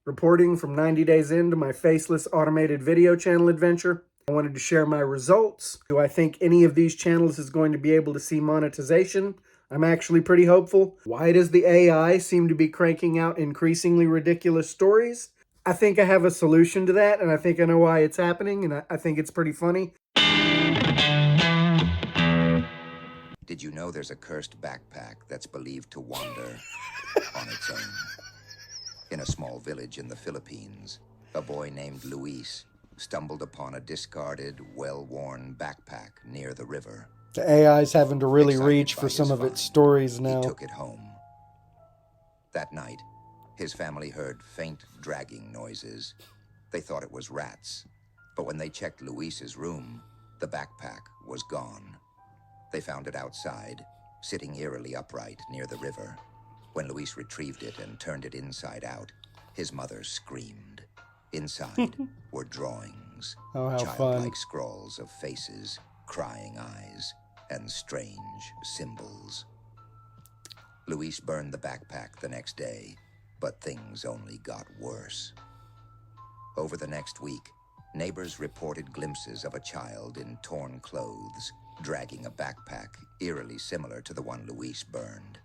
reporting from 90 days into my faceless automated video channel adventure. I wanted to share my results. Do I think any of these channels is going to be able to see monetization? I'm actually pretty hopeful. Why does the AI seem to be cranking out increasingly ridiculous stories? I think I have a solution to that, and I think I know why it's happening, and I think it's pretty funny. Did you know there's a cursed backpack that's believed to wander on its own? In a small village in the Philippines, a boy named Luis stumbled upon a discarded, well-worn backpack near the river. The AI's having to really Excited reach by for his some of find, its stories now. He took it home. That night, his family heard faint dragging noises. They thought it was rats, but when they checked Luis's room, the backpack was gone. They found it outside, sitting eerily upright near the river. When Luis retrieved it and turned it inside out, his mother screamed. Inside were drawings, Oh, how childlike fun. scrawls of faces, crying eyes, and strange symbols. Luis burned the backpack the next day, but things only got worse. Over the next week, neighbors reported glimpses of a child in torn clothes, dragging a backpack eerily similar to the one Luis burned.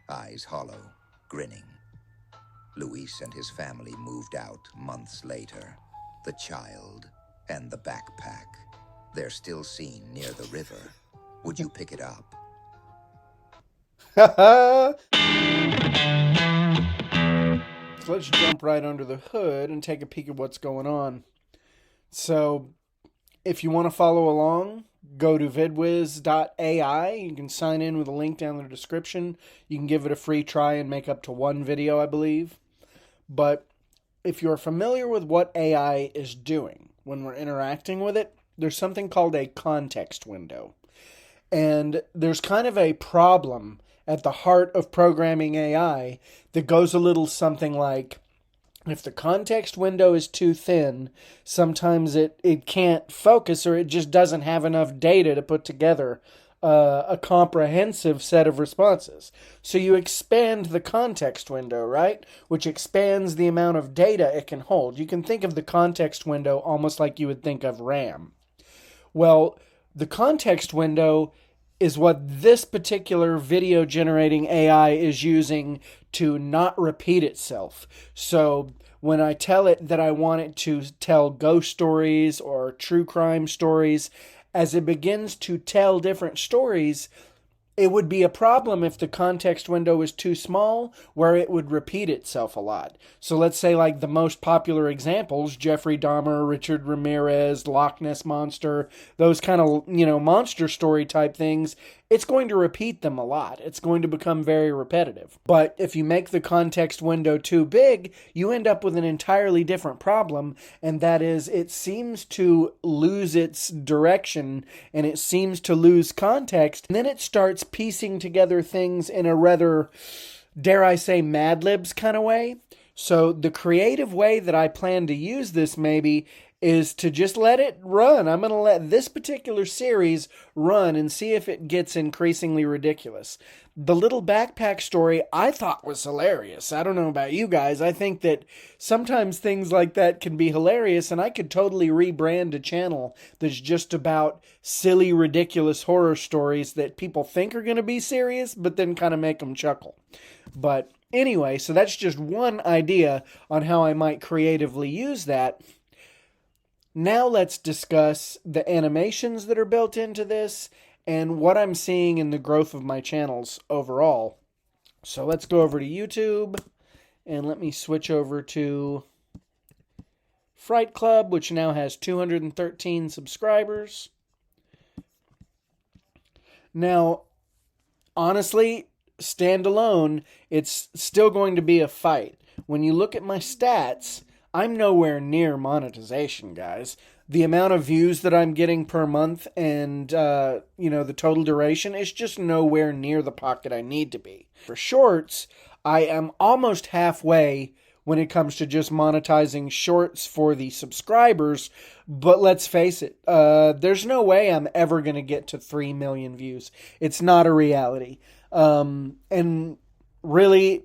Eyes hollow, grinning. Luis and his family moved out months later. The child and the backpack. They're still seen near the river. Would you pick it up? So let's jump right under the hood and take a peek at what's going on. So if you want to follow along, go to vidwhz.ai. You can sign in with a link down in the description. You can give it a free try and make up to one video, I believe. But if you're familiar with what AI is doing when we're interacting with it, there's something called a context window. And there's kind of a problem at the heart of programming AI that goes a little something like, if the context window is too thin, sometimes it can't focus, or it just doesn't have enough data to put together a comprehensive set of responses. So you expand the context window, right? Which expands the amount of data it can hold. You can think of the context window almost like you would think of RAM. Well, the context window is what this particular video generating AI is using to not repeat itself. So when I tell it that I want it to tell ghost stories or true crime stories, as it begins to tell different stories, it would be a problem if the context window is too small, where it would repeat itself a lot. So let's say like the most popular examples, Jeffrey Dahmer, Richard Ramirez, Loch Ness Monster, those kind of, monster story type things, it's going to repeat them a lot. It's going to become very repetitive. But if you make the context window too big, you end up with an entirely different problem, and that is it seems to lose its direction, and it seems to lose context, and then it starts piecing together things in a rather, dare I say, Mad Libs kind of way. So the creative way that I plan to use this maybe is to just let it run. I'm going to let this particular series run and see if it gets increasingly ridiculous. The little backpack story I thought was hilarious. I don't know about you guys. I think that sometimes things like that can be hilarious, and I could totally rebrand a channel that's just about silly, ridiculous horror stories that people think are going to be serious, but then kind of make them chuckle. But anyway, so that's just one idea on how I might creatively use that. Now let's discuss the animations that are built into this and what I'm seeing in the growth of my channels overall. So let's go over to YouTube, and let me switch over to Fright Club, which now has 213 subscribers. Now, honestly, standalone, it's still going to be a fight. When you look at my stats, I'm nowhere near monetization, guys. The amount of views that I'm getting per month and, the total duration is just nowhere near the pocket I need to be. For shorts, I am almost halfway when it comes to just monetizing shorts for the subscribers, but let's face it, there's no way I'm ever going to get to 3 million views. It's not a reality. And really,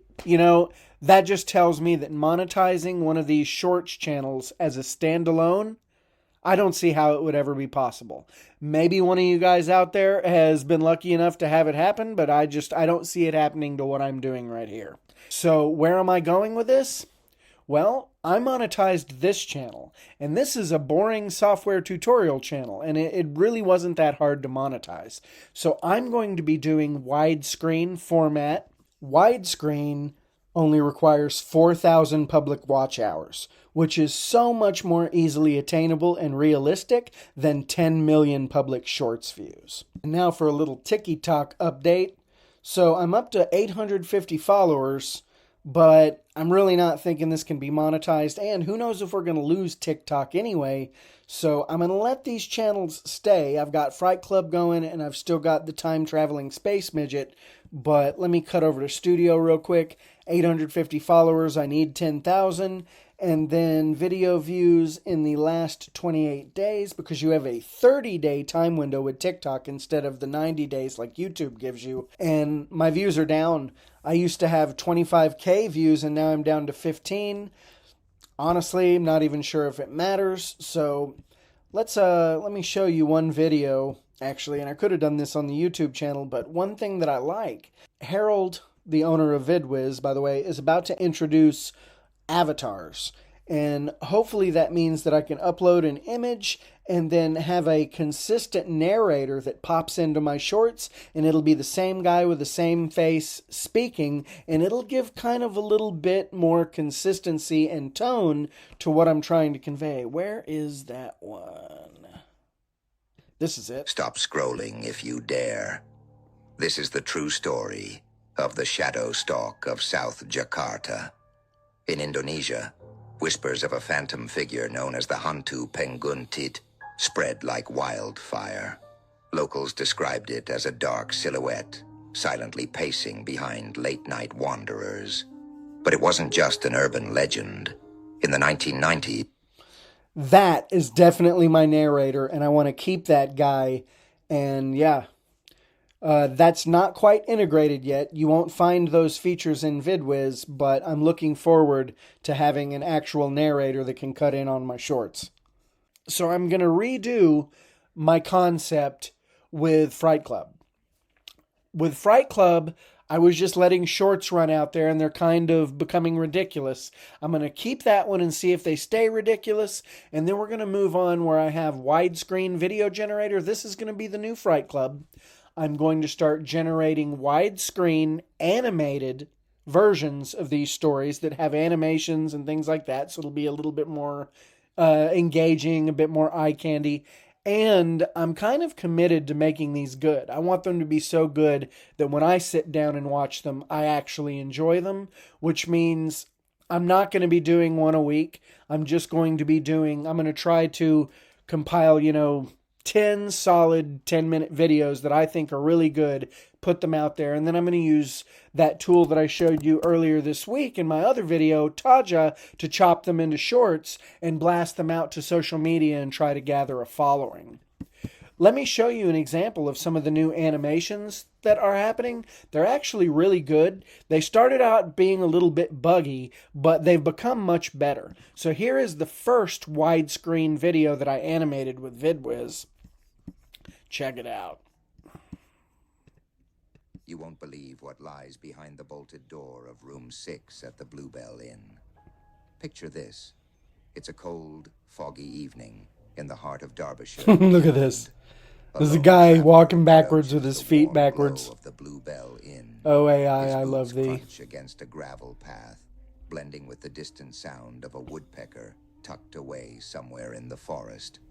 That just tells me that monetizing one of these shorts channels as a standalone, I don't see how it would ever be possible. Maybe one of you guys out there has been lucky enough to have it happen, but I don't see it happening to what I'm doing right here. So where am I going with this? Well, I monetized this channel, and this is a boring software tutorial channel, and it really wasn't that hard to monetize. So I'm going to be doing widescreen format. Widescreen only requires 4,000 public watch hours, which is so much more easily attainable and realistic than 10 million public shorts views. And now for a little TikTok update. So I'm up to 850 followers, but I'm really not thinking this can be monetized, and who knows if we're going to lose TikTok anyway, so I'm going to let these channels stay. I've got Fright Club going, and I've still got the time-traveling space midget, but let me cut over to Studio real quick. 850 followers, I need 10,000, and then video views in the last 28 days, because you have a 30-day time window with TikTok instead of the 90 days like YouTube gives you, and my views are down. I used to have 25K views, and now I'm down to 15. Honestly, I'm not even sure if it matters, so let me show you one video, actually, and I could have done this on the YouTube channel, but one thing that I like, Harold, the owner of Vidwhz, by the way, is about to introduce avatars, and hopefully that means that I can upload an image and then have a consistent narrator that pops into my shorts, and it'll be the same guy with the same face speaking, and it'll give kind of a little bit more consistency and tone to what I'm trying to convey. Where is that one? This is it. Stop scrolling if you dare. This is the true story of the shadow stalk of South Jakarta. In Indonesia, whispers of a phantom figure known as the Hantu Penguntit spread like wildfire. Locals described it as a dark silhouette, silently pacing behind late-night wanderers. But it wasn't just an urban legend. In the 1990s... That is definitely my narrator, and I want to keep that guy, and yeah. That's not quite integrated yet. You won't find those features in Vidwhz, but I'm looking forward to having an actual narrator that can cut in on my shorts. So I'm going to redo my concept with Fright Club. With Fright Club, I was just letting shorts run out there, and they're kind of becoming ridiculous. I'm going to keep that one and see if they stay ridiculous, and then we're going to move on where I have widescreen video generator. This is going to be the new Fright Club. I'm going to start generating widescreen animated versions of these stories that have animations and things like that, so it'll be a little bit more engaging, a bit more eye candy. And I'm kind of committed to making these good. I want them to be so good that when I sit down and watch them, I actually enjoy them, which means I'm not going to be doing one a week. I'm going to try to compile, 10 solid 10-minute videos that I think are really good, put them out there, and then I'm going to use that tool that I showed you earlier this week in my other video, Taja, to chop them into shorts and blast them out to social media and try to gather a following. Let me show you an example of some of the new animations that are happening. They're actually really good. They started out being a little bit buggy, but they've become much better. So here is the first widescreen video that I animated with Vidwhz. Check it out. You won't believe what lies behind the bolted door of room 6 at the Bluebell Inn. Picture this. It's a cold, foggy evening in the heart of Derbyshire. Look at this. There's a guy walking backwards with his feet backwards. Of the Bluebell Inn. Oh, AI, I love thee. Against a gravel path, blending with the distant sound of a woodpecker tucked away somewhere in the forest.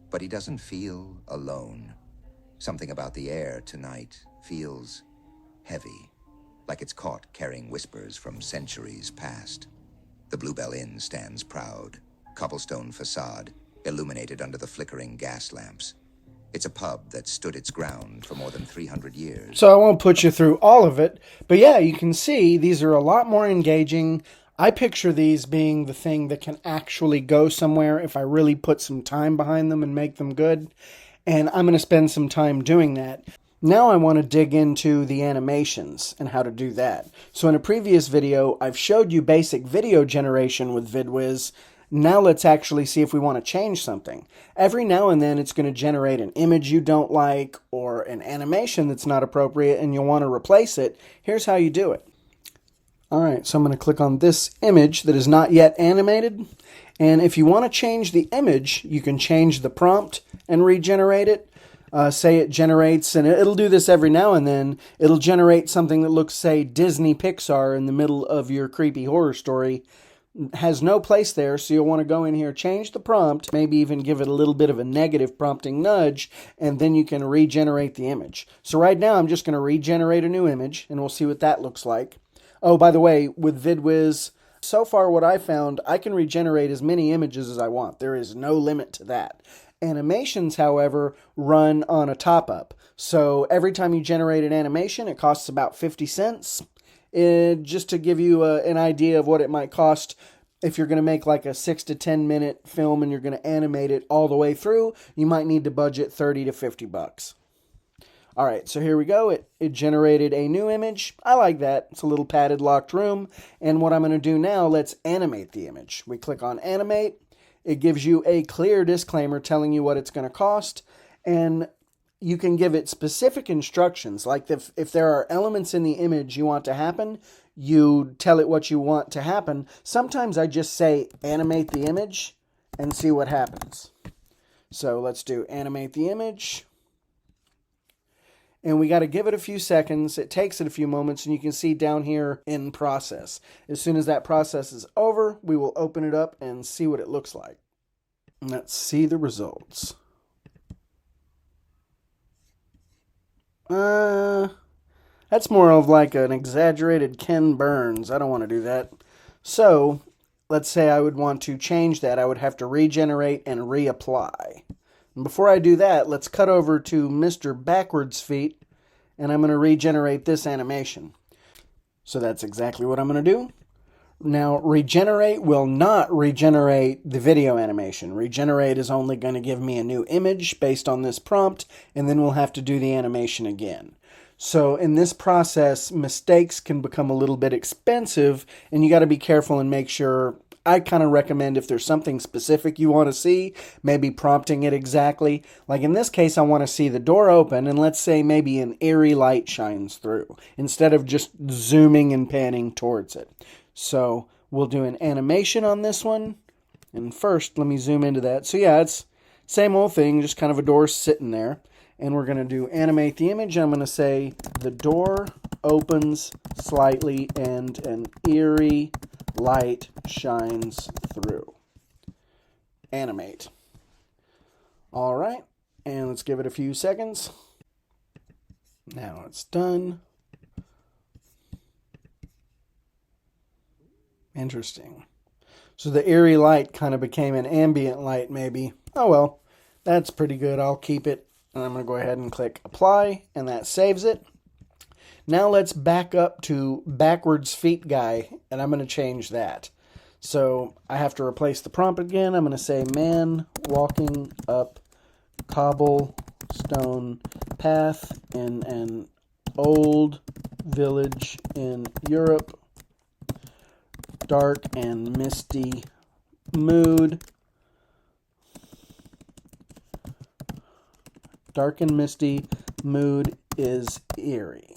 But he doesn't feel alone. Something about the air tonight feels heavy, like it's caught carrying whispers from centuries past. The Bluebell Inn stands proud, cobblestone facade, illuminated under the flickering gas lamps. It's a pub that stood its ground for more than 300 years. So I won't put you through all of it, but yeah, you can see these are a lot more engaging. I picture these being the thing that can actually go somewhere if I really put some time behind them and make them good. And I'm going to spend some time doing that. Now I want to dig into the animations and how to do that. So in a previous video, I've showed you basic video generation with Vidwhz. Now let's actually see if we want to change something. Every now and then it's going to generate an image you don't like or an animation that's not appropriate and you'll want to replace it. Here's how you do it. Alright, so I'm going to click on this image that is not yet animated. And if you want to change the image, you can change the prompt and regenerate it. Say it generates, and it'll do this every now and then, it'll generate something that looks, say, Disney Pixar in the middle of your creepy horror story. Has no place there, so you'll want to go in here, change the prompt, maybe even give it a little bit of a negative prompting nudge, and then you can regenerate the image. So right now I'm just going to regenerate a new image, and we'll see what that looks like. Oh, by the way, with Vidwhz, so far what I found, I can regenerate as many images as I want. There is no limit to that. Animations, however, run on a top-up. So every time you generate an animation, it costs about 50 cents. Just to give you an idea of what it might cost if you're going to make like a 6 to 10 minute film and you're going to animate it all the way through, you might need to budget 30 to 50 bucks. Alright, so here we go. It generated a new image. I like that. It's a little padded locked room. And what I'm going to do now, let's animate the image. We click on animate. It gives you a clear disclaimer telling you what it's going to cost. And you can give it specific instructions. Like if there are elements in the image you want to happen, you tell it what you want to happen. Sometimes I just say animate the image and see what happens. So let's do animate the image. And we got to give it a few seconds. It takes it a few moments, and you can see down here in process. As soon as that process is over, we will open it up and see what it looks like. Let's see the results. That's more of like an exaggerated Ken Burns. I don't want to do that. So, let's say I would want to change that. I would have to regenerate and reapply. And before I do that, let's cut over to Mr. Backwards Feet, and I'm going to regenerate this animation. So that's exactly what I'm going to do. Now, regenerate will not regenerate the video animation. Regenerate is only going to give me a new image based on this prompt, and then we'll have to do the animation again. So in this process, mistakes can become a little bit expensive, and you got to be careful and make sure. I kind of recommend if there's something specific you want to see, maybe prompting it exactly. Like in this case, I want to see the door open, and let's say maybe an eerie light shines through, instead of just zooming and panning towards it. So we'll do an animation on this one. And first, let me zoom into that. So yeah, it's same old thing, just kind of a door sitting there. And we're going to do animate the image. I'm going to say the door opens slightly and an eerie light shines through. Animate. Alright, and let's give it a few seconds. Now it's done. Interesting. So the eerie light kind of became an ambient light maybe. Oh well, that's pretty good. I'll keep it. And I'm going to go ahead and click apply, and that saves it. Now let's back up to Backwards Feet Guy, and I'm going to change that. So I have to replace the prompt again. I'm going to say man walking up cobblestone path in an old village in Europe. Dark and misty mood. Dark and misty mood is eerie.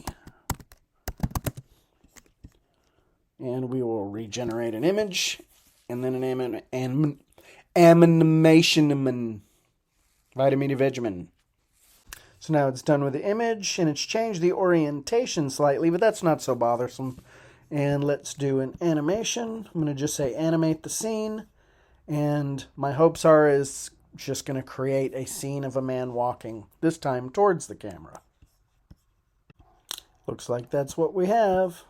And we will regenerate an image, and then an animation. Vitamin Vegemin. So now it's done with the image, and it's changed the orientation slightly, but that's not so bothersome. And let's do an animation. I'm going to just say animate the scene, and my hopes are is just going to create a scene of a man walking, this time towards the camera. Looks like that's what we have.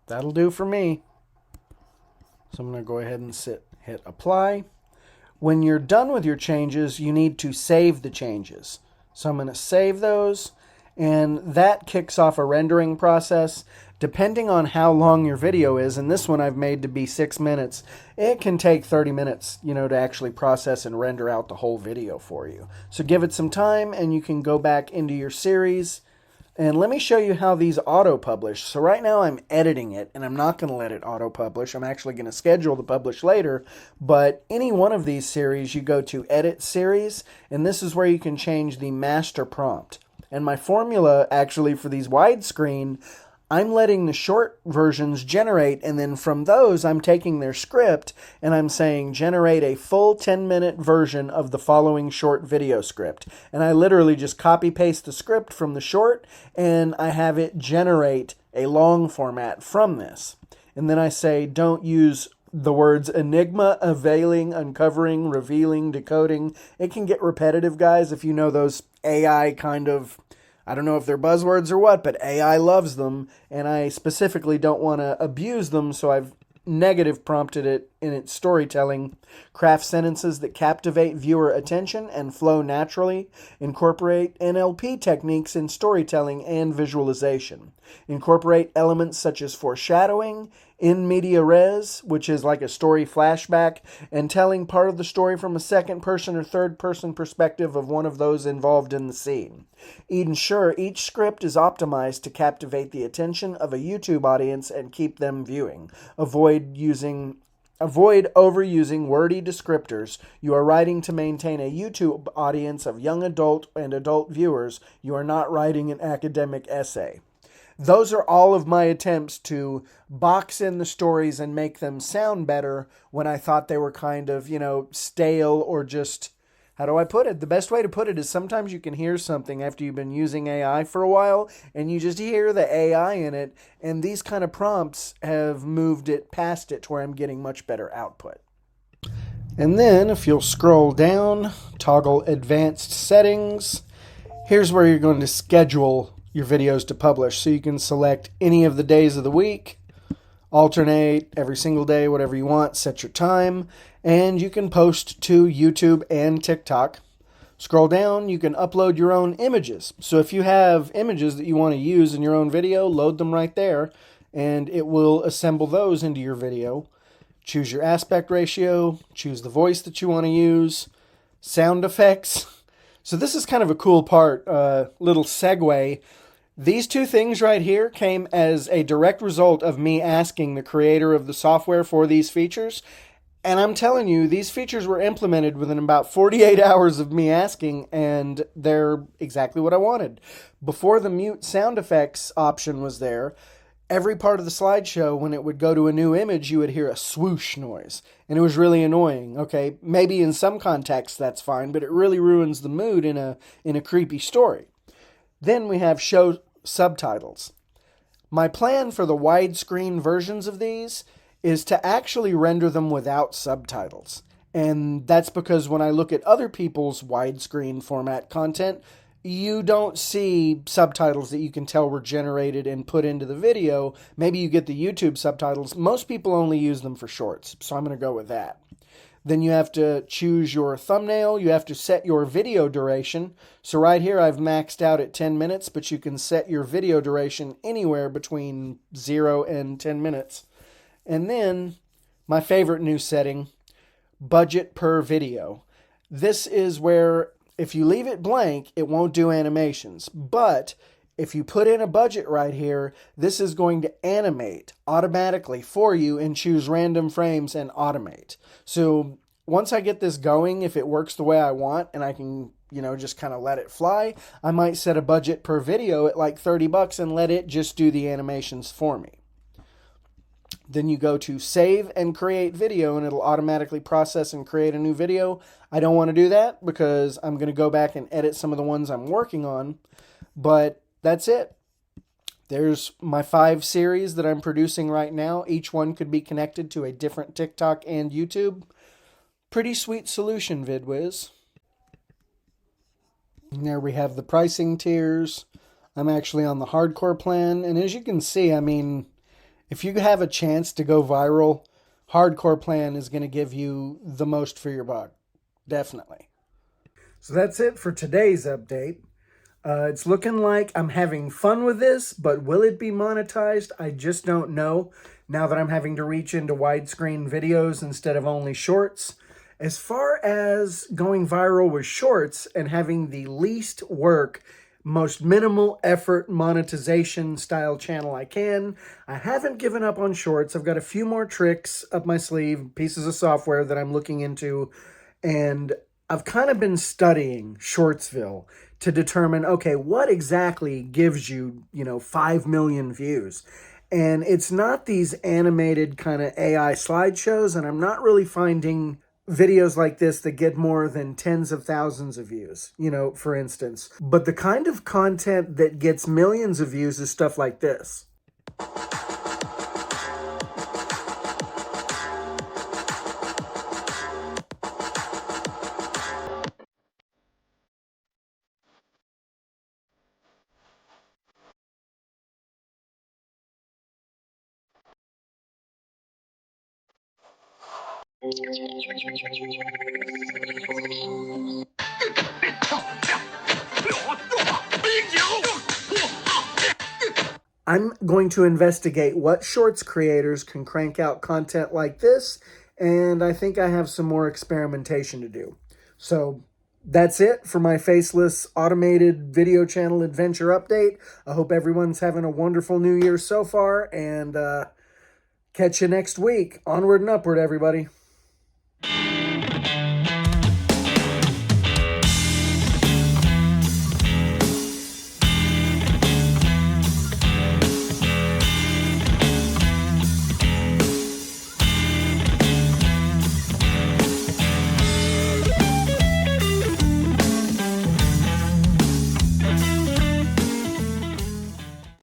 That'll do for me. So I'm going to go ahead and hit apply. When you're done with your changes, you need to save the changes. So I'm going to save those, and that kicks off a rendering process. depending on how long your video is, and this one I've made to be 6 minutes, it can take 30 minutes, to actually process and render out the whole video for you. So give it some time and you can go back into your series. And let me show you how these auto-publish. So right now I'm editing it, and I'm not going to let it auto-publish. I'm actually going to schedule the publish later. But any one of these series, you go to Edit Series, and this is where you can change the master prompt. And my formula, actually, for these widescreen, I'm letting the short versions generate, and then from those, I'm taking their script, and I'm saying, generate a full 10-minute version of the following short video script. And I literally just copy-paste the script from the short, and I have it generate a long format from this. And then I say, don't use the words enigma, availing, uncovering, revealing, decoding. It can get repetitive, guys, if you know those AI kind of... I don't know if they're buzzwords or what, but AI loves them, and I specifically don't want to abuse them, so I've negative prompted it in its storytelling. Craft sentences that captivate viewer attention and flow naturally. Incorporate NLP techniques in storytelling and visualization. Incorporate elements such as foreshadowing, in media res, which is like a story flashback, and telling part of the story from a second person or third person perspective of one of those involved in the scene. Ensure each script is optimized to captivate the attention of a YouTube audience and keep them viewing. Avoid overusing wordy descriptors. You are writing to maintain a YouTube audience of young adult and adult viewers. You are not writing an academic essay. Those are all of my attempts to box in the stories and make them sound better when I thought they were kind of, stale or just, how do I put it? The best way to put it is sometimes you can hear something after you've been using AI for a while and you just hear the AI in it, and these kind of prompts have moved it past it to where I'm getting much better output. And then if you'll scroll down, toggle advanced settings, here's where you're going to schedule your videos to publish. So you can select any of the days of the week, alternate every single day, whatever you want, set your time, and you can post to YouTube and TikTok. Scroll down, you can upload your own images. So if you have images that you want to use in your own video, load them right there, and it will assemble those into your video. Choose your aspect ratio, choose the voice that you want to use, sound effects. So this is kind of a cool part, little segue. These two things right here came as a direct result of me asking the creator of the software for these features. And I'm telling you, these features were implemented within about 48 hours of me asking, and they're exactly what I wanted. Before the mute sound effects option was there, every part of the slideshow, when it would go to a new image, you would hear a swoosh noise. And it was really annoying. Okay, maybe in some contexts that's fine, but it really ruins the mood in a creepy story. Then we have show subtitles. My plan for the widescreen versions of these is to actually render them without subtitles. And that's because when I look at other people's widescreen format content, you don't see subtitles that you can tell were generated and put into the video. Maybe you get the YouTube subtitles. Most people only use them for shorts, so I'm going to go with that. Then you have to choose your thumbnail. You have to set your video duration. So right here I've maxed out at 10 minutes, but you can set your video duration anywhere between 0 and 10 minutes. And then my favorite new setting, budget per video. This is where if you leave it blank, it won't do animations. But if you put in a budget right here, this is going to animate automatically for you and choose random frames and automate. So once I get this going, if it works the way I want and I can, just kind of let it fly, I might set a budget per video at like $30 and let it just do the animations for me. Then you go to save and create video and it'll automatically process and create a new video. I don't want to do that because I'm going to go back and edit some of the ones I'm working on. But that's it. There's my 5 series that I'm producing right now. Each one could be connected to a different TikTok and YouTube. Pretty sweet solution, Vidwhz. And there we have the pricing tiers. I'm actually on the hardcore plan. And as you can see, if you have a chance to go viral, hardcore plan is going to give you the most for your buck. Definitely. So that's it for today's update. It's looking like I'm having fun with this, but will it be monetized? I just don't know now that I'm having to reach into widescreen videos instead of only shorts. As far as going viral with shorts and having the least work, most minimal effort monetization style channel I can, I haven't given up on shorts. I've got a few more tricks up my sleeve, pieces of software that I'm looking into, and I've kind of been studying Shortsville to determine, okay, what exactly gives you, 5 million views? And it's not these animated kind of AI slideshows, and I'm not really finding videos like this that get more than tens of thousands of views, for instance. But the kind of content that gets millions of views is stuff like this. I'm going to investigate what shorts creators can crank out content like this, and I think I have some more experimentation to do. So that's it for my faceless automated video channel adventure update. I hope everyone's having a wonderful new year so far, and catch you next week. Onward and upward, everybody.